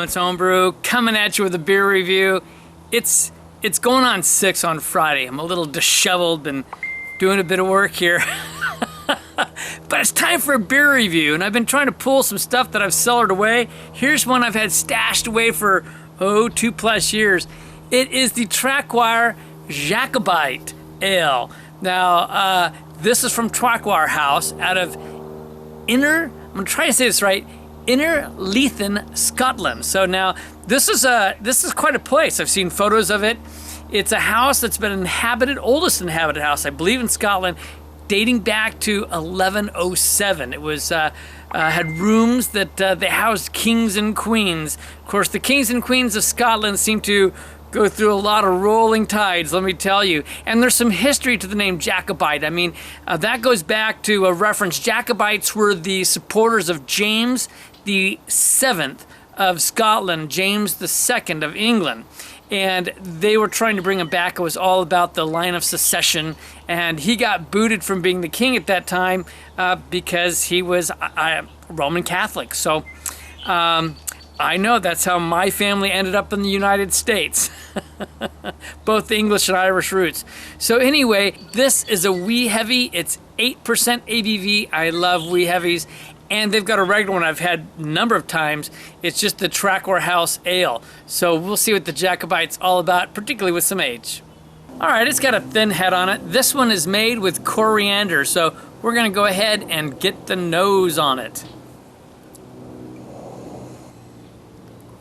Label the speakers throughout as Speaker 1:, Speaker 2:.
Speaker 1: Moments Homebrew, coming at you with a beer review. It's going on 6 on Friday. I'm a little disheveled, been doing a bit of work here. But it's time for a beer review, and I've been trying to pull some stuff that I've cellared away. Here's one I've had stashed away for, 2+ years. It is the Traquair Jacobite Ale. Now, this is from Traquair House out of I'm gonna try to say this right, Innerleithen, Scotland. So now, this is quite a place. I've seen photos of it. It's a house that's been inhabited, oldest inhabited house, I believe, in Scotland, dating back to 1107. It was had rooms that they housed kings and queens. Of course, the kings and queens of Scotland seem to go through a lot of rolling tides, let me tell you. And there's some history to the name Jacobite. I mean, that goes back to a reference. Jacobites were the supporters of James the Seventh of Scotland, James the Second of England. And they were trying to bring him back. It was all about the line of succession. And he got booted from being the king at that time because he was Roman Catholic. So I know that's how my family ended up in the United States. Both the English and Irish roots. So anyway, this is a wee heavy. It's 8% ABV. I love wee heavies. And they've got a regular one I've had a number of times. It's just the Traquair House Ale. So we'll see what the Jacobite's all about, particularly with some age. All right, it's got a thin head on it. This one is made with coriander. So we're gonna go ahead and get the nose on it.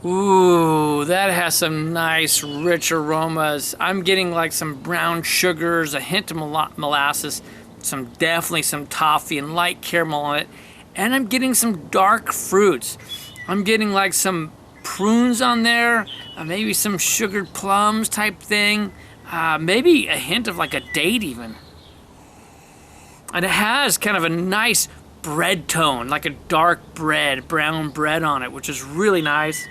Speaker 1: Ooh, that has some nice, rich aromas. I'm getting like some brown sugars, a hint of molasses, definitely some toffee and light caramel on it. And I'm getting some dark fruits. I'm getting like some prunes on there, maybe some sugared plums type thing, maybe a hint of like a date even. And it has kind of a nice bread tone, like a dark bread, brown bread on it, which is really nice.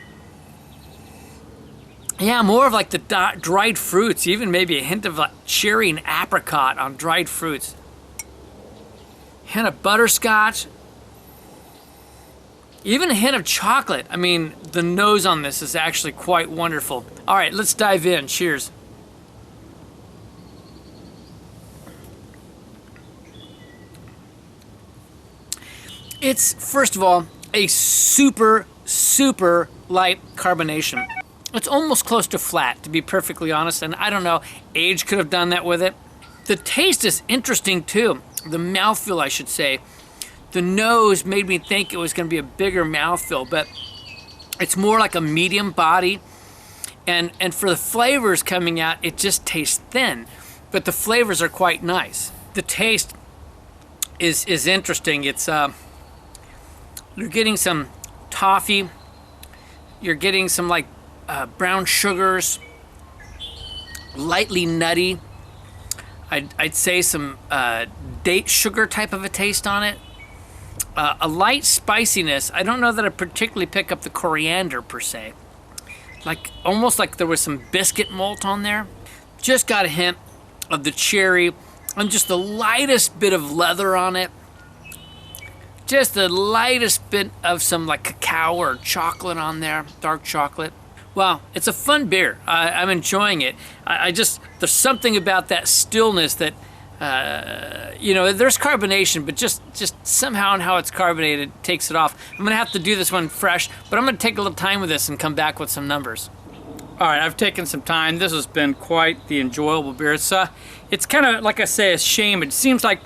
Speaker 1: Yeah, more of like the dried fruits, even maybe a hint of like cherry and apricot on dried fruits. Hint of butterscotch. Even a hint of chocolate. I mean, the nose on this is actually quite wonderful. All right, let's dive in. Cheers. It's, first of all, a super, super light carbonation. It's almost close to flat, to be perfectly honest, and I don't know, age could have done that with it. The taste is interesting too. The mouthfeel, I should say. The nose made me think it was going to be a bigger mouthfeel, but it's more like a medium body. And for the flavors coming out, it just tastes thin, but the flavors are quite nice. The taste is interesting. It's you're getting some toffee, you're getting some like brown sugars, lightly nutty. I'd say some date sugar type of a taste on it. A light spiciness. I don't know that I particularly pick up the coriander per se. Like almost like there was some biscuit malt on there. Just got a hint of the cherry and just the lightest bit of leather on it. Just the lightest bit of some like cacao or chocolate on there, dark chocolate. Wow, it's a fun beer. I'm enjoying it. I just, there's something about that stillness that, you know, there's carbonation, but just somehow and how it's carbonated takes it off. I'm gonna have to do this one fresh, but I'm gonna take a little time with this and come back with some numbers. All right, I've taken some time. This has been quite the enjoyable beer. It's kind of, like I say, a shame. It seems like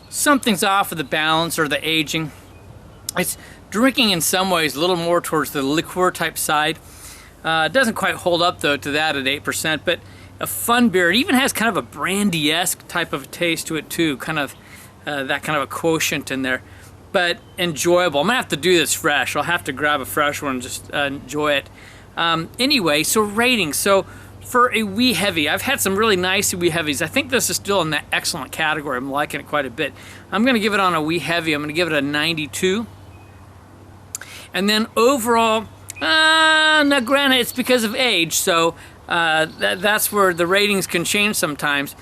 Speaker 1: something's off with the balance or the aging. It's drinking in some ways a little more towards the liqueur type side. It doesn't quite hold up though to that at 8%, but a fun beer. It even has kind of a brandy-esque type of taste to it too, kind of that kind of a quotient in there, but enjoyable. I'm gonna have to do this fresh. I'll have to grab a fresh one and just enjoy it. Anyway, so rating. So for a wee heavy, I've had some really nice wee heavies. I think this is still in that excellent category. I'm liking it quite a bit. I'm gonna give it on a wee heavy. I'm gonna give it a 92. And then overall, now granted it's because of age, so that's where the ratings can change sometimes.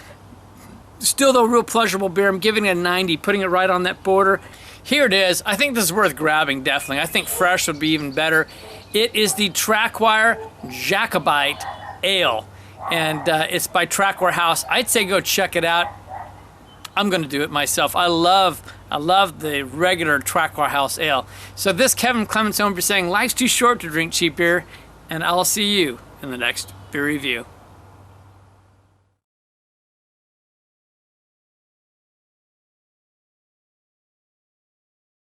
Speaker 1: Still though, real pleasurable beer. I'm giving it a 90, putting it right on that border. Here it is. I think this is worth grabbing, definitely. I think fresh would be even better. It is the Traquair Jacobite Ale, and it's by Traquair House. I'd say go check it out. I'm going to do it myself. I love the regular Traquair House Ale. So this Kevin Clements home for saying life's too short to drink cheap beer, and I'll see you in the next beer review.